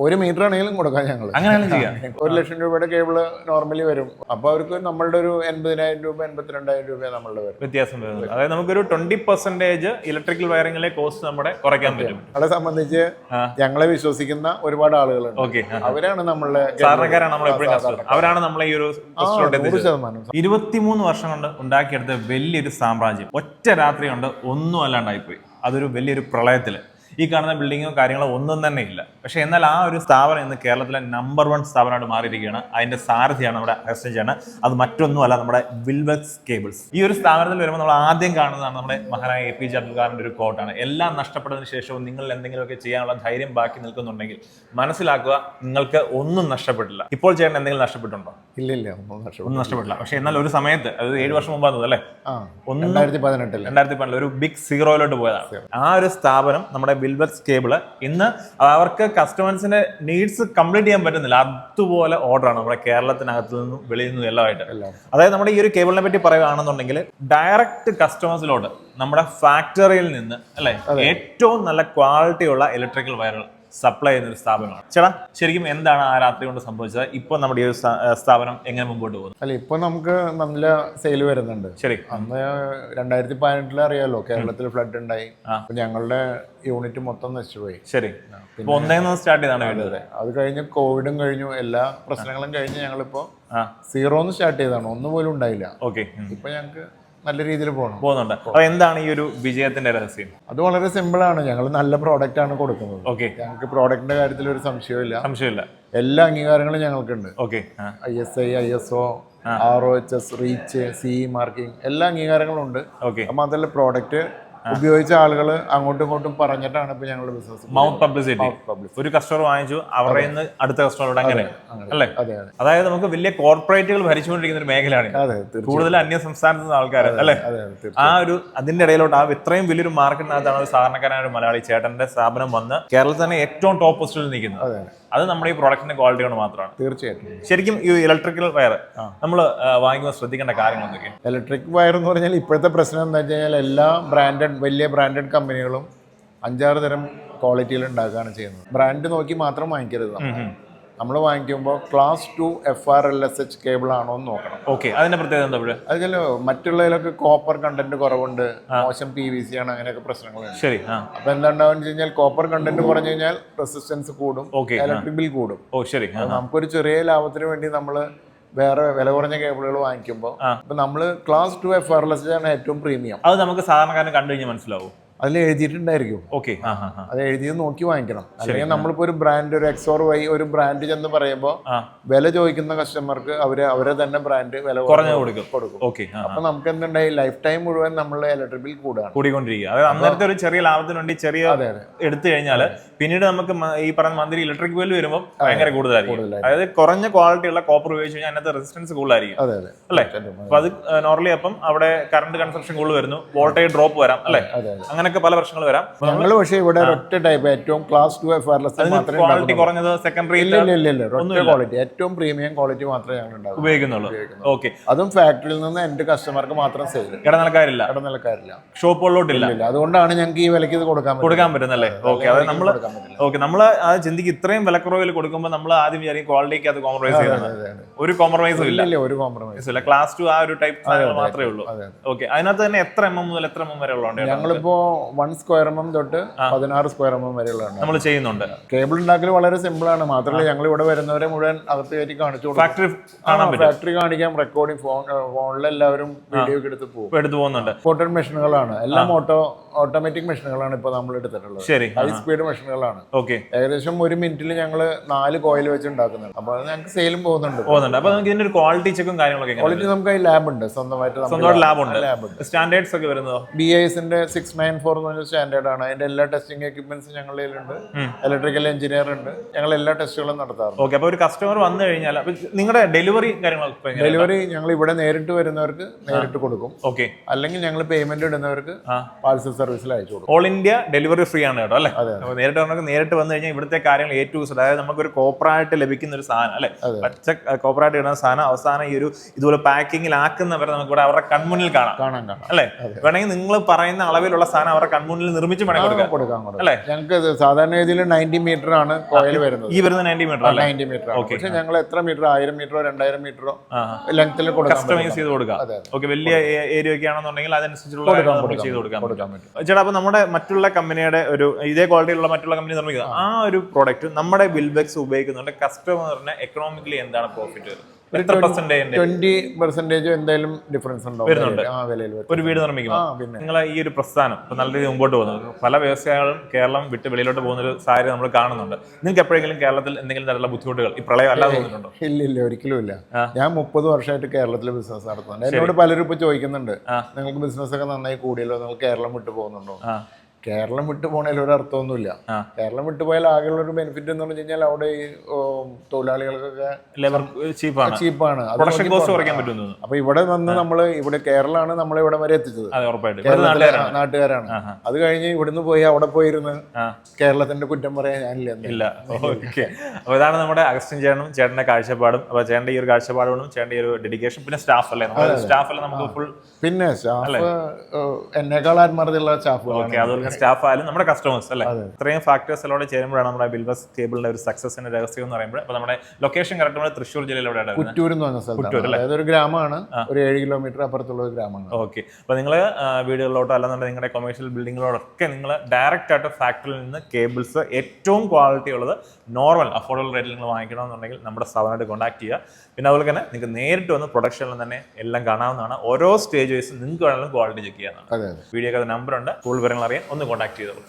1 metre ആണെങ്കിലും കൊടുക്കാം ഞങ്ങൾ. അങ്ങനെയാണ് ചെയ്യാം. 1 ലക്ഷം രൂപയുടെ കേബിള് നോർമലി വരും. അപ്പൊ അവർക്ക് നമ്മളുടെ ഒരു 80,000 രൂപ 82,000 രൂപ നമ്മളുടെ വരും വ്യത്യാസം വരുന്നത്. അതായത് നമുക്കൊരു 20% ഇലക്ട്രിക്കൽ വയറിംഗിലെ കോസ്റ്റ് നമ്മുടെ കുറയ്ക്കാൻ പറ്റും. നമ്മളെ സംബന്ധിച്ച് ഞങ്ങളെ വിശ്വസിക്കുന്ന ഒരുപാട് ആളുകളുണ്ട്. ഓക്കെ, അവരാണ് നമ്മളെ സാധാരണക്കാരാണ് നമ്മൾ എപ്പോഴും കസ്റ്റമർ. അവരാണ് നമ്മളെ ഈ ഒരു 100% വർഷം കൊണ്ട് ഉണ്ടാക്കിയെടുത്ത വലിയൊരു സാമ്രാജ്യം ഒറ്റ രാത്രി കൊണ്ട് ഒന്നും അല്ലാണ്ടായിപ്പോയി. അതൊരു വലിയൊരു പ്രളയത്തില് ഈ കാണുന്ന ബിൽഡിങ്ങോ കാര്യങ്ങളോ ഒന്നും തന്നെ ഇല്ല. പക്ഷെ എന്നാൽ ആ ഒരു സ്ഥാപനം ഇന്ന് കേരളത്തിലെ നമ്പർ 1 സ്ഥാപനമായിട്ട് മാറിയിരിക്കുകയാണ്. അതിന്റെ സാരഥിയാണ് നമ്മുടെ ഹെസ്റ്റേജാണ്. അത് മറ്റൊന്നുമല്ല, നമ്മുടെ വിൽവെക്സ് കേബിൾസ്. ഈ ഒരു സ്ഥാപനത്തിൽ വരുമ്പോൾ നമ്മൾ ആദ്യം കാണുന്നതാണ് നമ്മുടെ മഹാനായ APJ അബ്ദുൽ കലാമിന്റെ ഒരു കോട്ടാണ്. എല്ലാം നഷ്ടപ്പെട്ടതിന് ശേഷവും നിങ്ങൾ എന്തെങ്കിലുമൊക്കെ ചെയ്യാനുള്ള ധൈര്യം ബാക്കി നിൽക്കുന്നുണ്ടെങ്കിൽ മനസ്സിലാക്കുക, നിങ്ങൾക്ക് ഒന്നും നഷ്ടപ്പെട്ടില്ല. ഇപ്പോൾ ചേട്ടൻ എന്തെങ്കിലും നഷ്ടപ്പെട്ടുണ്ടോ? ഇല്ല, ഒന്നും നഷ്ടപ്പെട്ടില്ല. പക്ഷെ എന്നാൽ ഒരു സമയത്ത്, അത് 7 വർഷം മുമ്പാണ് അല്ലേ, 2018 ഒരു ബിഗ് സീറോയിലോട്ട് പോയതാണ്. ആ ഒരു സ്ഥാപനം നമ്മുടെ വിൽവെക്സ് കേബിള് ഇന്ന് അവർക്ക് കസ്റ്റമേഴ്സിന്റെ നീഡ്സ് കംപ്ലീറ്റ് ചെയ്യാൻ പറ്റുന്നില്ല. അതുപോലെ ഓർഡറാണ് നമ്മുടെ കേരളത്തിനകത്തു നിന്നും വെളിയിൽ നിന്നും എല്ലാമായിട്ട്. അതായത് നമ്മുടെ ഈ ഒരു കേബിളിനെ പറ്റി പറയുകയാണെന്നുണ്ടെങ്കിൽ ഡയറക്റ്റ് കസ്റ്റമേഴ്സിലോട്ട് നമ്മുടെ ഫാക്ടറിയിൽ നിന്ന് അല്ലെ ഏറ്റവും നല്ല ക്വാളിറ്റിയുള്ള ഇലക്ട്രിക്കൽ വയറുകൾ സപ്ലൈ ചെയ്യുന്ന ഒരു സ്ഥാപനമാണ്. ചേട്ടാ, ശരിക്കും എന്താണ് ആ രാത്രി കൊണ്ട് സംഭവിച്ചത്? ഇപ്പൊ നമ്മുടെ ഈ ഒരു സ്ഥാപനം എങ്ങനെ മുമ്പോട്ട് പോകുന്നു? അല്ല, ഇപ്പൊ നമുക്ക് നല്ല സെയിൽ വരുന്നുണ്ട്. ശരി, അന്ന് 2018 അറിയാലോ, കേരളത്തിൽ ഫ്ലഡ് ഉണ്ടായി. ഞങ്ങളുടെ യൂണിറ്റ് മൊത്തം നശിച്ചുപോയി. ശരി, സ്റ്റാർട്ട് ചെയ്താണ് വേണ്ടത്. അത് കഴിഞ്ഞ് കോവിഡും കഴിഞ്ഞു, എല്ലാ പ്രശ്നങ്ങളും കഴിഞ്ഞ് ഞങ്ങളിപ്പോ 0 സ്റ്റാർട്ട് ചെയ്താണ്. ഒന്നുപോലും ഉണ്ടായില്ല. ഓക്കെ, ഇപ്പൊ ഞങ്ങൾക്ക് നല്ല രീതിയിൽ പോകുന്നുണ്ട്. അപ്പൊ എന്താണ് ഈ ഒരു വിജയത്തിന്റെ രഹസ്യം? അത് വളരെ സിമ്പിൾ ആണ്. ഞങ്ങൾ നല്ല പ്രോഡക്റ്റ് ആണ് കൊടുക്കുന്നത്. ഓക്കെ, ഞങ്ങൾക്ക് പ്രോഡക്റ്റിന്റെ കാര്യത്തിൽ ഒരു സംശയമില്ല. എല്ലാ അംഗീകാരങ്ങളും ഞങ്ങൾക്കുണ്ട്. Okay, ISI, ISO, ROHS, reach, CE marking, എല്ലാ അംഗീകാരങ്ങളും ഉണ്ട്. ഓക്കെ, മാത്രമല്ല പ്രോഡക്റ്റ് ഉപയോഗിച്ച ആളുകൾ അങ്ങോട്ടും ഇങ്ങോട്ടും പറഞ്ഞിട്ടാണ് ഇപ്പൊ ഞങ്ങളുടെ ബിസിനസ്. Mouth publicity. ഒരു കസ്റ്റമർ വാങ്ങിച്ചു, അവരുടെ നിന്ന് അടുത്ത കസ്റ്റമറോട് അങ്ങനെ അല്ലേ? അതായത് നമുക്ക് വലിയ കോർപ്പറേറ്റുകൾ ഭരിച്ചുകൊണ്ടിരിക്കുന്ന ഒരു മേഖലയാണ്. കൂടുതൽ അന്യ സംസ്ഥാനത്ത് നിന്ന് ആൾക്കാർ അല്ലെ? ആ ഒരു അതിന്റെ ഇടയിലോട്ട് ഇത്രയും വലിയൊരു മാർക്കറ്റിനകത്താണ് ഒരു സാധാരണക്കാരായ ഒരു മലയാളി ചേട്ടന്റെ സ്ഥാപനം വന്ന് കേരളത്തിൽ തന്നെ ഏറ്റവും ടോപ്പ് പോസ്റ്റിൽ നിൽക്കുന്നത്. അത് നമ്മുടെ ഈ പ്രോഡക്റ്റിന്റെ ക്വാളിറ്റി കൊണ്ട് മാത്രമാണ്. തീർച്ചയായിട്ടും. ശരിക്കും ഈ ഇലക്ട്രിക്കൽ വയർ നമ്മൾ വാങ്ങിക്കുമ്പോൾ ശ്രദ്ധിക്കേണ്ട കാര്യങ്ങൾ എന്തൊക്കെയാണ്? ഇലക്ട്രിക് വയർ എന്ന് പറഞ്ഞാൽ ഇപ്പോഴത്തെ പ്രശ്നം എന്താ വെച്ച് കഴിഞ്ഞാൽ എല്ലാ വലിയ ബ്രാൻഡഡ് കമ്പനികളും 5-6 തരം ക്വാളിറ്റിയിൽ ഉണ്ടാക്കുകയാണ് ചെയ്യുന്നത്. ബ്രാൻഡ് നോക്കി മാത്രം വാങ്ങിക്കരുത്. നമ്മൾ വാങ്ങിക്കുമ്പോൾ ക്ലാസ് 2 FRLSH കേബിൾ ആണോ എന്ന് നോക്കണം. ഓക്കെ, അതിന്റെ പ്രത്യേകത എന്താ? അതിൽ മറ്റുള്ളതിലൊക്കെ കോപ്പർ കണ്ടന്റ് കുറവുണ്ട്, മോശം PVC ആണ്, അങ്ങനെയൊക്കെ പ്രശ്നങ്ങളുണ്ട്. ശരി, അപ്പൊ എന്താണ്ടാവും കഴിഞ്ഞാൽ കോപ്പർ കണ്ടന്റ് കുറഞ്ഞു കഴിഞ്ഞാൽ റെസിസ്റ്റൻസ് കൂടും, ഇലക്ട്രിക് ബിൽ കൂടും. ഓ ശരി, നമുക്കൊരു ചെറിയ ലാഭത്തിന് വേണ്ടി നമ്മൾ വേറെ വില കുറഞ്ഞ കേബിളുകൾ വാങ്ങിക്കുമ്പോൾ ഇപ്പൊ നമ്മള് ക്ലാസ് 2 FRLSH ആണ് ഏറ്റവും പ്രീമിയം. അത് നമുക്ക് സാധാരണക്കാരന് കണ്ടു കഴിഞ്ഞാൽ മനസ്സിലാവും. അതിൽ എഴുതിയിട്ടുണ്ടായിരിക്കും. ഓക്കെ, അത് എഴുതിയത് നോക്കി വാങ്ങിക്കണം. അല്ലെങ്കിൽ നമ്മളിപ്പോ ഒരു ബ്രാൻഡ്, ഒരു X or Y ഒരു ബ്രാൻഡ് ചെന്ന് പറയുമ്പോൾ വില ചോദിക്കുന്ന കസ്റ്റമർക്ക് അവരെ തന്നെ ബ്രാൻഡ് വില കുറഞ്ഞു കൊടുക്കും. ഓക്കെ, അപ്പൊ നമുക്ക് എന്തുണ്ടായി, ലൈഫ് ടൈം മുഴുവൻ നമ്മൾ ഇലക്ട്രിക് ബിൽ കൂടിക്കൊണ്ടിരിക്കുക. അതായത് അന്നേരത്തെ ഒരു ചെറിയ ലാഭത്തിന് വേണ്ടി ചെറിയ എടുത്തു കഴിഞ്ഞാൽ പിന്നീട് നമുക്ക് ഈ പറഞ്ഞ മന്ത്ലി ഇലക്ട്രിക് ബിൽ വരുമ്പോൾ ഭയങ്കര കൂടുതലായിരിക്കും. അതായത് കുറഞ്ഞ ക്വാളിറ്റി ഉള്ള കോപ്പർ ഉപയോഗിച്ച് കഴിഞ്ഞാൽ അതിനകത്ത് റെസിസ്റ്റൻസ് കൂടുതലായിരിക്കും അല്ലേ? അപ്പൊ അത് നോർമലി അപ്പം അവിടെ കറണ്ട് കൺസപ്ഷൻ കൂടുതൽ വരുന്നു, വോൾട്ടേജ് ഡ്രോപ്പ് വരാം അല്ലേ? അങ്ങനെയൊക്കെ പല പ്രശ്നങ്ങൾ വരാം. പക്ഷേ ഇവിടെ ഒറ്റ ടൈപ്പ് ഏറ്റവും ക്ലാസ് 2 FRLSH മാത്രമേ ക്വാളിറ്റി കുറഞ്ഞത് സെക്കൻഡറി ക്വാളിറ്റി ഏറ്റവും പ്രീമിയം ക്വാളിറ്റി മാത്രമേ ഞങ്ങൾ ഉപയോഗിക്കുന്നുള്ളൂ. ഓക്കെ, അതും ഫാക്ടറിയിൽ നിന്ന് എന്റെ കസ്റ്റമർക്ക് മാത്രം സെയിൽ. ഇടനിലക്കാരില്ല, ഷോപ്പുകളിലോട്ടില്ല. അതുകൊണ്ടാണ് ഞങ്ങൾക്ക് ഈ വിലക്ക് ഇത് കൊടുക്കാൻ പറ്റുന്നല്ലേ? ഓക്കെ, അത് നമ്മൾ അത് ചിന്തിക്കും. ഇത്രയും വിലക്കുറവിൽ കൊടുക്കുമ്പോൾ നമ്മൾ ആദ്യം വിചാരിക്കും ക്വാളിറ്റിക്ക് അത് കോംപ്രമൈസ് ചെയ്യുന്നത്. ഒരു കോംപ്രമൈസും ഇല്ല. ക്ലാസ് 2 ആ ഒരു ടൈപ്പ് മാത്രമേ ഉള്ളൂ. ഓക്കെ, അതിനകത്ത് തന്നെ എത്ര mm മുതൽ എത്ര mm വരെ ഉള്ളതുണ്ട്? ഞങ്ങളിപ്പോ 1 സ്ക്വയർ mm തൊട്ട് 16 സ്ക്വയർ mm വരെയുള്ള നമ്മൾ ചെയ്യുന്നുണ്ട്. കേബിൾ ഉണ്ടാക്കൽ വളരെ സിമ്പിൾ ആണ്. മാത്രമല്ല ഞങ്ങൾ ഇവിടെ വരുന്നവരെ മുഴുവൻ അകത്ത് കയറ്റി കാണിച്ചു കൊടുക്കും. ഫാക്ടറി കാണിക്കാം, റെക്കോർഡിംഗ് ഫോണിൽ എല്ലാവരും വീഡിയോ എടുത്ത് പോകുന്നുണ്ട്. ഇമ്പോർട്ടഡ് മെഷീനുകളാണ് എല്ലാം, ഓട്ടോമാറ്റിക് മെഷീനുകളാണ് ഇപ്പൊ നമ്മൾ എടുത്തിട്ടുള്ളത്. High speed മെഷീനുകളാണ്. ഓക്കെ, ഏകദേശം 1 മിനിറ്റിൽ ഞങ്ങൾ 4 കോയിൽ വെച്ച് ഉണ്ടാക്കുന്നുണ്ട്. അപ്പൊ ഞങ്ങൾക്ക് സെയിലും പോകുന്നുണ്ട്. അപ്പൊ നമുക്ക് ഇതിന്റെ ഒരു ക്വാളിറ്റി ചെക്കും കാര്യങ്ങളൊക്കെ? ക്വാളിറ്റി നമുക്ക് ലാബ് ഉണ്ട്, സ്വന്തമായിട്ട് ലാബ് ഉണ്ട്. സ്റ്റാൻഡേർഡ്സ് ഒക്കെ വരുന്നത് BISന്റെ 694 എന്ന് പറഞ്ഞ സ്റ്റാൻഡേർഡ് ആണ്. അതിന്റെ എല്ലാ ടെസ്റ്റിംഗ് എക്യുപ്മെന്റ്സ് ഞങ്ങളുടെ കയ്യിലുണ്ട്. ഇലക്ട്രിക്കൽ എഞ്ചിനീയർ ഉണ്ട്. ഞങ്ങൾ എല്ലാ ടെസ്റ്റുകളും നടത്താറുണ്ട്. ഓക്കെ, അപ്പൊ ഒരു കസ്റ്റമർ വന്നു കഴിഞ്ഞാൽ നിങ്ങളുടെ ഡെലിവറി ഡെലിവറി ഞങ്ങൾ ഇവിടെ നേരിട്ട് വരുന്നവർക്ക് നേരിട്ട് കൊടുക്കും. ഓക്കെ, അല്ലെങ്കിൽ ഞങ്ങൾ പേയ്മെന്റ് ഇടുന്നവർക്ക് പാഴ്സൽ സർവീസിൽ അയച്ചു കൊടുക്കും. ഓൾ ഇന്ത്യ ഡെലിവറി ഫ്രീ ആണ് കേട്ടോ അല്ലേ? നേരിട്ട് നേരിട്ട് വന്നു കഴിഞ്ഞാൽ ഇവിടുത്തെ കാര്യങ്ങൾ A to Z, അതായത് നമുക്കൊരു കോപ്പറായിട്ട് ലഭിക്കുന്ന ഒരു സാധനം അല്ലെ, പച്ച കോപ്പറായിട്ട് ഇടുന്ന സാധനം അവസാനം ഈ ഒരു ഇതുപോലെ പാക്കിങ്ങിലാക്കുന്നവരെ നമുക്ക് ഇവിടെ അവരുടെ കൺമുന്നിൽ കാണാം അല്ലെ? വേണമെങ്കിൽ നിങ്ങൾ പറയുന്ന അളവിലുള്ള സാധനം അവരുടെ കൺമുന്നിൽ നിർമ്മിച്ച് വേണമെങ്കിൽ കൊടുക്കാം കൊടുക്കാം അല്ലേ? ഞങ്ങൾക്ക് സാധാരണ രീതിയിൽ 90 മീറ്റർ ആണ് കോയിൽ വരുന്നത്. ഈ വരുന്ന 90 മീറ്റർ അല്ലേ? 90 മീറ്റർ. പക്ഷെ ഞങ്ങൾ എത്ര മീറ്റർ, 1000 മീറ്ററോ 2000 മീറ്ററോ ലെങ്ത്തിൽ കൊടുക്കാം, കസ്റ്റമൈസ് ചെയ്ത് കൊടുക്കാം. ഓക്കെ, വലിയ ഏരിയ ഒക്കെ ആണെന്നുണ്ടെങ്കിൽ അതനുസരിച്ചുള്ള നമുക്ക് ചെയ്ത് കൊടുക്കാൻ പറ്റും. ചേട്ടാ, അപ്പൊ നമ്മുടെ മറ്റുള്ള കമ്പനിയുടെ ഒരു ഇതേ ക്വാളിറ്റിയുള്ള മറ്റുള്ള കമ്പനി നിർമ്മിക്കുക ആ ഒരു പ്രോഡക്റ്റ് നമ്മുടെ ബിൽബെക്സ് ഉപയോഗിക്കുന്നുണ്ട് കസ്റ്റമറിന് എക്കണോമിക്കലി എന്താണ് പ്രോഫിറ്റ് വരുന്നത്? എത്ര പെർസെന്റേജ്? 20% എന്തായാലും ഡിഫറൻസ് ഉണ്ടാവും വിലയിൽ. ഒരു വീട് നിർമ്മിക്കുമ്പോൾ നിങ്ങൾ ഈ ഒരു പ്രസ്ഥാനം ഇപ്പൊ നല്ല രീതിയിൽ മുമ്പോട്ട് പോകുന്നത്, പല വ്യവസായങ്ങളും കേരളം വിട്ട് വെളിയിലോട്ട് പോകുന്ന ഒരു സാഹചര്യം നമ്മൾ കാണുന്നുണ്ട്. നിങ്ങൾക്ക് എപ്പോഴെങ്കിലും കേരളത്തിൽ എന്തെങ്കിലും തരത്തിലുള്ള ബുദ്ധിമുട്ടുകൾ ഈ പ്രളയം അല്ലാതെ തോന്നിയിട്ടുണ്ടോ? ഇല്ല, ഒരിക്കലും ഇല്ല. ഞാൻ 30 വർഷമായിട്ട് കേരളത്തിൽ ബിസിനസ് നടത്തുന്നുണ്ട്. എന്നോട് പലരും ഇപ്പൊ ചോദിക്കുന്നുണ്ട്, നിങ്ങൾക്ക് ബിസിനസ് ഒക്കെ നന്നായി കൂടിയല്ലോ, നിങ്ങൾ കേരളം വിട്ടു പോകുന്നുണ്ടോ? കേരളം വിട്ടു പോണതിൽ ഒരു അർത്ഥമൊന്നുമില്ല. കേരളം വിട്ടു പോയാൽ ആകെയുള്ള ഒരു ബെനിഫിറ്റ് എന്ന് പറഞ്ഞു കഴിഞ്ഞാൽ അവിടെ ഈ തൊഴിലാളികൾക്കൊക്കെ ചീപ്പാണ്. അപ്പൊ ഇവിടെ വന്ന് നമ്മള് ഇവിടെ കേരളമാണ് നമ്മളെ ഇവിടെ വരെ എത്തിച്ചത്, നാട്ടുകാരാണ്. അത് കഴിഞ്ഞ് ഇവിടുന്ന് പോയി അവിടെ പോയിരുന്ന് കേരളത്തിന്റെ കുറ്റം പറയാൻ ഞാനില്ല. അപ്പൊ ഇതാണ് നമ്മുടെ അഗസ്റ്റിൻ ചേട്ടനും ചേട്ടന്റെ കാഴ്ചപ്പാടും. അപ്പൊ ചേട്ടന്റെ ഈ ഒരു കാഴ്ചപ്പാടും ചേട്ടന്റെ ഈ ഒരു ഡെഡിക്കേഷൻ, പിന്നെ സ്റ്റാഫ് അല്ലേ, സ്റ്റാഫ് അല്ലേ നമുക്ക് ഫുൾ. പിന്നെ സ്റ്റാഫ് എന്നേക്കാൾ ആത്മാർത്ഥതയുള്ള സ്റ്റാഫുകളാണ്. അതുപോലെ സ്റ്റാഫ് ആയാലും നമ്മുടെ കസ്റ്റമേഴ്സ് അല്ലേ, ഇത്രയും ഫാക്ടേഴ്സ് എല്ലാം ചേരുമ്പോഴാണ് നമ്മുടെ ബിൽബസ് കേബിളിന്റെ ഒരു സക്സസിന്റെ രഹസ്യം എന്ന് പറയുമ്പോൾ. അപ്പൊ നമ്മുടെ ലൊക്കേഷൻ കറക്റ്റ് നമ്മുടെ തൃശ്ശൂർ ജില്ലയിലൂടെ കുറ്റൂർ എന്ന് പറഞ്ഞ സ്ഥലത്താണ്. അതായത് ഒരു ഗ്രാമമാണ്, ഒരു 7 കിലോമീറ്റർ അപ്പുറത്തുള്ള ഒരു ഗ്രാമമാണ്. ഓക്കെ, അപ്പൊ നിങ്ങൾ വീടുകളിലോട്ടോ അല്ലാന്നുണ്ടെങ്കിൽ നിങ്ങളുടെ കൊമേഴ്ഷ്യൽ ബിൽഡിങ്ങിലോടൊക്കെ നിങ്ങൾ ഡയറക്റ്റ് ആയിട്ട് ഫാക്ടറിയിൽ നിന്ന് കേബിൾസ് ഏറ്റവും ക്വാളിറ്റി ഉള്ളത് നോർമൽ അഫോർഡബിൾ റേറ്റിൽ നിങ്ങൾ വാങ്ങിക്കണമെന്നുണ്ടെങ്കിൽ നമ്മുടെ സ്ഥാപനമായിട്ട് കോൺടാക്ട് ചെയ്യുക. പിന്നെ അതുപോലെ തന്നെ നിങ്ങൾക്ക് നേരിട്ട് വന്ന് പ്രൊഡക്ഷനിൽ തന്നെ എല്ലാം കാണാവുന്നതാണ്. ഓരോ സ്റ്റേജ് വൈസ് നിങ്ങൾക്ക് വേണമെങ്കിലും ക്വാളിറ്റി ചെക്ക് ചെയ്യാവുന്നതാണ്. വീഡിയോ നമ്പർ ഉണ്ട്, കൂടുതൽ വിവരങ്ങൾ അറിയാൻ ഒന്ന് കോൺടാക്ട് ചെയ്തോളൂ.